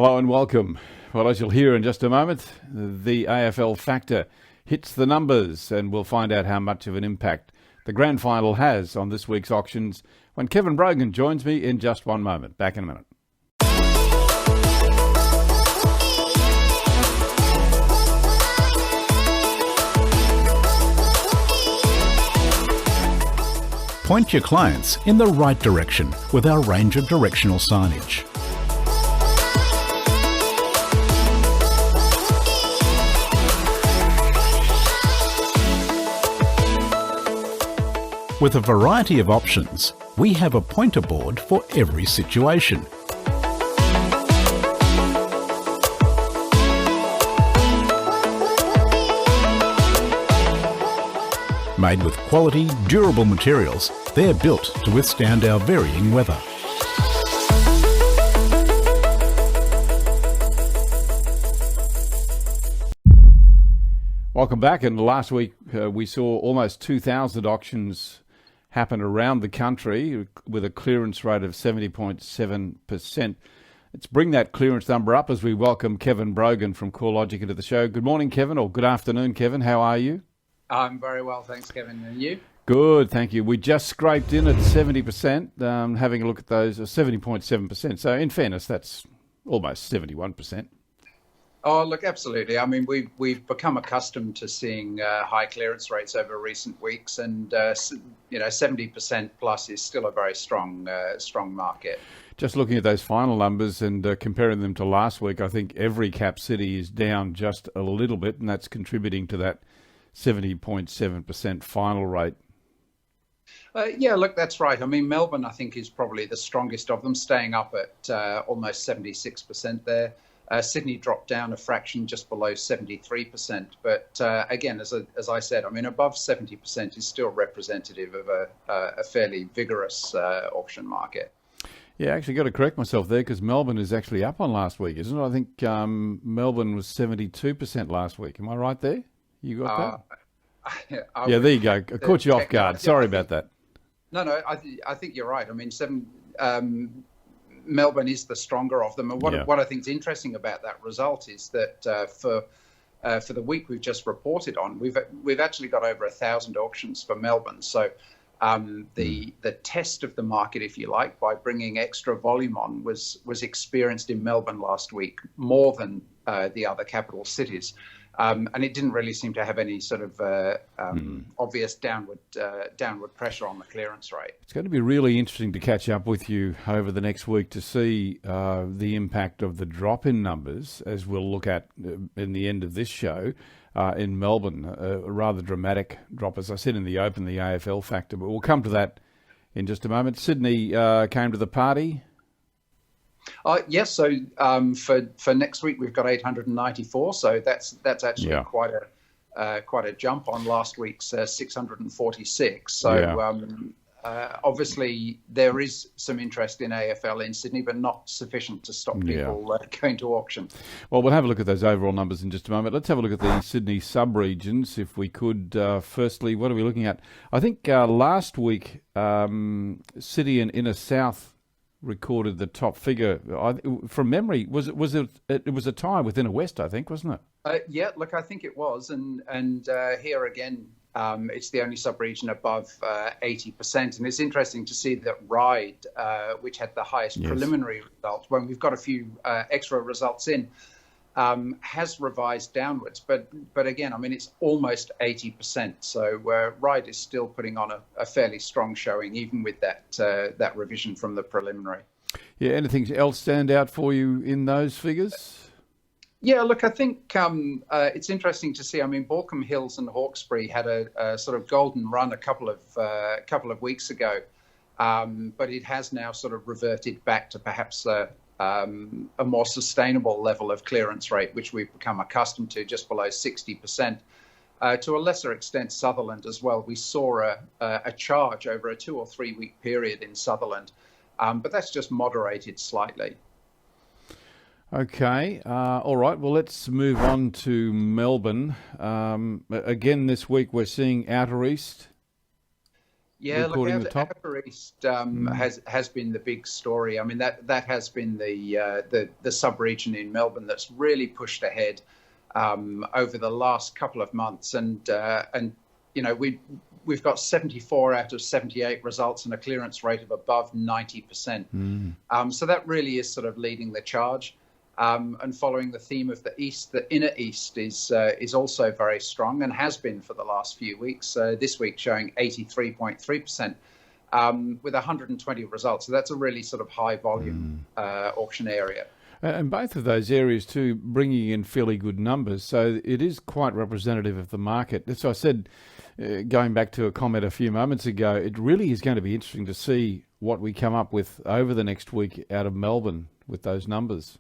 Hello and welcome. Well, as you'll hear in just a moment, the AFL factor hits the numbers, and we'll find out how much of an impact the grand final has on this week's auctions when Kevin Brogan joins me in just one moment. Back in a minute. Point your clients in the right direction with our range of directional signage. With a variety of options, we have a pointer board for every situation. Made with quality, durable materials, they're built to withstand our varying weather. Welcome back. And last week we saw almost 2,000 auctions happen around the country with a clearance rate of 70.7%. Let's bring that clearance number up as we welcome Kevin Brogan from CoreLogic into the show. Good morning, Kevin, or good afternoon, Kevin. How are you? I'm very well, thanks, Kevin. And you? Good, thank you. We just scraped in at 70%, having a look at those, 70.7%. So in fairness, that's almost 71%. Oh, look, absolutely. I mean, we've become accustomed to seeing high clearance rates over recent weeks, and 70% plus is still a very strong market. Just looking at those final numbers and comparing them to last week, I think every cap city is down just a little bit, and that's contributing to that 70.7% final rate. Yeah, look, that's right. I mean, Melbourne, I think, is probably the strongest of them, staying up at almost 76% there. Sydney dropped down a fraction, just below 73%. But again, as I said, I mean, above 70% is still representative of a fairly vigorous auction market. Yeah, actually got to correct myself there, because Melbourne is actually up on last week, isn't it? I think Melbourne was 72% last week. Am I right there? You got that? Yeah, there you go. I caught you off guard. Sorry about that. No, I think you're right. I mean, Melbourne is the stronger of them. And what I think is interesting about that result is that for the week we've just reported on, we've actually got over 1,000 auctions for Melbourne. So the test of the market, if you like, by bringing extra volume on was experienced in Melbourne last week more than the other capital cities. And it didn't really seem to have any sort of obvious downward pressure on the clearance rate. It's going to be really interesting to catch up with you over the next week to see the impact of the drop in numbers, as we'll look at in the end of this show in Melbourne. A rather dramatic drop, as I said in the open, the AFL factor. But we'll come to that in just a moment. Sydney came to the party. Yes, so for next week we've got 894, so that's actually quite a jump on last week's 646. So obviously there is some interest in AFL in Sydney, but not sufficient to stop people going to auction. Well, we'll have a look at those overall numbers in just a moment. Let's have a look at the Sydney sub-regions, if we could. Firstly, what are we looking at? I think last week City and Inner South recorded the top figure. From memory, was it was a tie with Inner West, I think, wasn't it? Yeah, look, I think it was, and here again, it's the only sub-region above 80%, and it's interesting to see that Ryde, which had the highest preliminary results, when we've got a few extra results in, has revised downwards, but again, I mean, it's almost 80%. So Ryde is still putting on a fairly strong showing, even with that revision from the preliminary. Yeah, anything else stand out for you in those figures? Yeah, look, I think it's interesting to see. I mean, Baulkham Hills and Hawkesbury had a sort of golden run a couple of weeks ago, but it has now sort of reverted back to perhaps a more sustainable level of clearance rate, which we've become accustomed to, just below 60%. To a lesser extent, Sutherland as well. We saw a charge over a 2 or 3 week period in Sutherland, but that's just moderated slightly. Okay, all right. Well, let's move on to Melbourne. Again, this week we're seeing Outer East. Yeah, look, recording the top? Outer East has been the big story. I mean, that has been the sub-region in Melbourne that's really pushed ahead over the last couple of months, and we've got 74 out of 78 results and a clearance rate of above 90%. So that really is sort of leading the charge. And following the theme of the East, the inner East is also very strong and has been for the last few weeks. This week showing 83.3% with 120 results. So that's a really sort of high volume auction area. And both of those areas too, bringing in fairly good numbers. So it is quite representative of the market. As I said, going back to a comment a few moments ago, it really is going to be interesting to see what we come up with over the next week out of Melbourne with those numbers.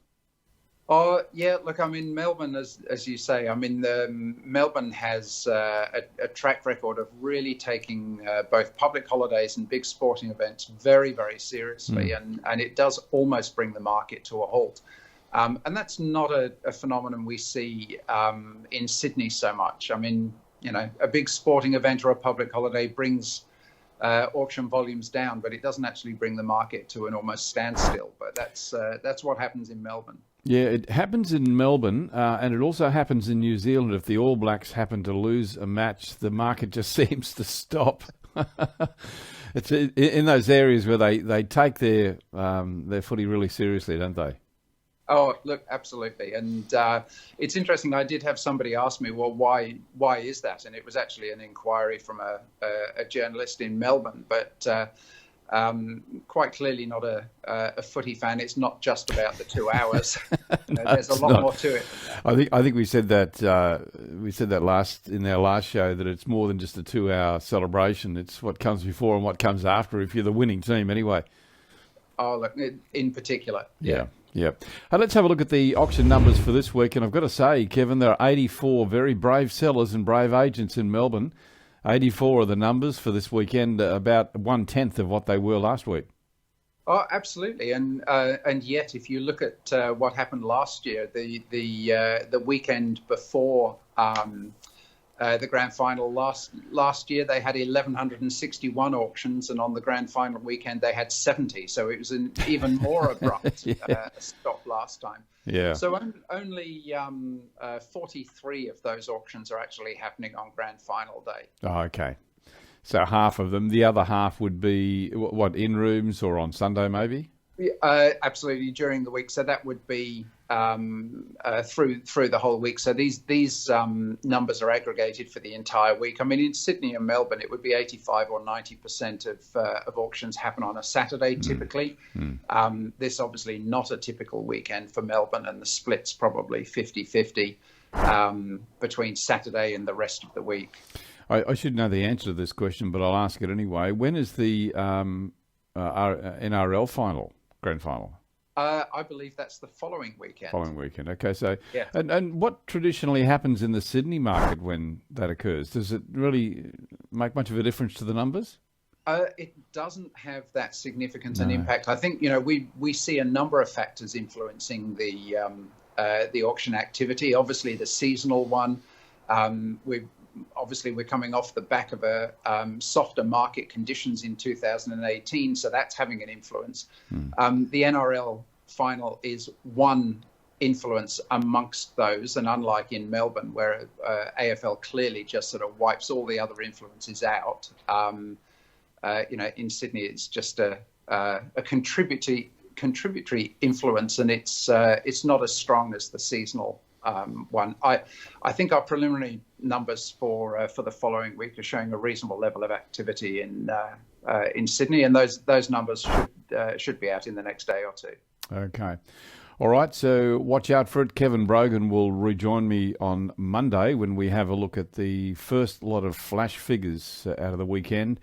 Oh, yeah, look, I mean, Melbourne, as you say, I mean, Melbourne has a track record of really taking both public holidays and big sporting events very, very seriously, and it does almost bring the market to a halt. And that's not a phenomenon we see in Sydney so much. I mean, a big sporting event or a public holiday brings auction volumes down, but it doesn't actually bring the market to an almost standstill. But that's what happens in Melbourne. Yeah, it happens in Melbourne, and it also happens in New Zealand. If the All Blacks happen to lose a match, the market just seems to stop. It's in those areas where they take their footy really seriously, don't they? Oh, look, absolutely. And it's interesting. I did have somebody ask me, well, why is that? And it was actually an inquiry from a journalist in Melbourne, but quite clearly not a footy fan. It's not just about the 2 hours. No, there's a lot more to it than that. I think we said that in our last show that it's more than just a 2 hour celebration. It's what comes before and what comes after if you're the winning team anyway. Oh, look, in particular. Yeah. Let's have a look at the auction numbers for this week. And I've got to say, Kevin, there are 84 very brave sellers and brave agents in Melbourne. 84 are the numbers for this weekend, about 1/10 of what they were last week. Oh, absolutely. And yet, if you look at what happened last year, the weekend before the grand final last year, they had 1,161 auctions, and on the grand final weekend they had 70. So it was an even more abrupt stop last time. Yeah. So only 43 of those auctions are actually happening on grand final day. Oh, okay. So half of them. The other half would be what, in rooms or on Sunday maybe? Absolutely, during the week. So that would be through the whole week. So these numbers are aggregated for the entire week. I mean, in Sydney and Melbourne, it would be 85 or 90% of auctions happen on a Saturday typically. This obviously not a typical weekend for Melbourne, and the split's probably 50-50 between Saturday and the rest of the week. I should know the answer to this question, but I'll ask it anyway. When is the NRL final, grand final? I believe that's the following weekend. Okay. So, yeah. And what traditionally happens in the Sydney market when that occurs? Does it really make much of a difference to the numbers? It doesn't have that significant an impact. I think we see a number of factors influencing the auction activity. Obviously, the seasonal one. We're coming off the back of a softer market conditions in 2018, so that's having an influence. The NRL final is one influence amongst those, and unlike in Melbourne, where AFL clearly just sort of wipes all the other influences out, in Sydney it's just a contributory influence, and it's not as strong as the seasonal one. I think our preliminary numbers for the following week are showing a reasonable level of activity in Sydney, and those numbers should be out in the next day or two. Okay. All right, so watch out for it. Kevin Brogan will rejoin me on Monday when we have a look at the first lot of flash figures out of the weekend.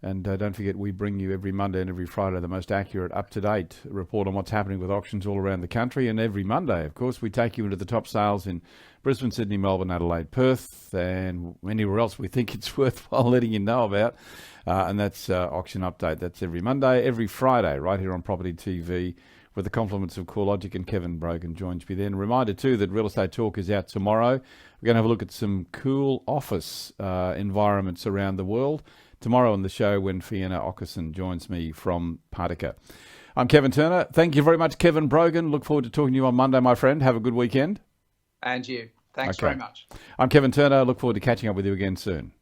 And don't forget, we bring you every Monday and every Friday the most accurate, up-to-date report on what's happening with auctions all around the country. And every Monday, of course, we take you into the top sales in Brisbane, Sydney, Melbourne, Adelaide, Perth, and anywhere else we think it's worthwhile letting you know about. And that's Auction Update. That's every Monday, every Friday, right here on Property TV, with the compliments of CoreLogic, and Kevin Brogan joins me then. A reminder too that Real Estate Talk is out tomorrow. We're going to have a look at some cool office environments around the world. tomorrow on the show when Fiona Ockerson joins me from Partica. I'm Kevin Turner. Thank you very much, Kevin Brogan. Look forward to talking to you on Monday, my friend. Have a good weekend. And you. Thanks very much. I'm Kevin Turner. Look forward to catching up with you again soon.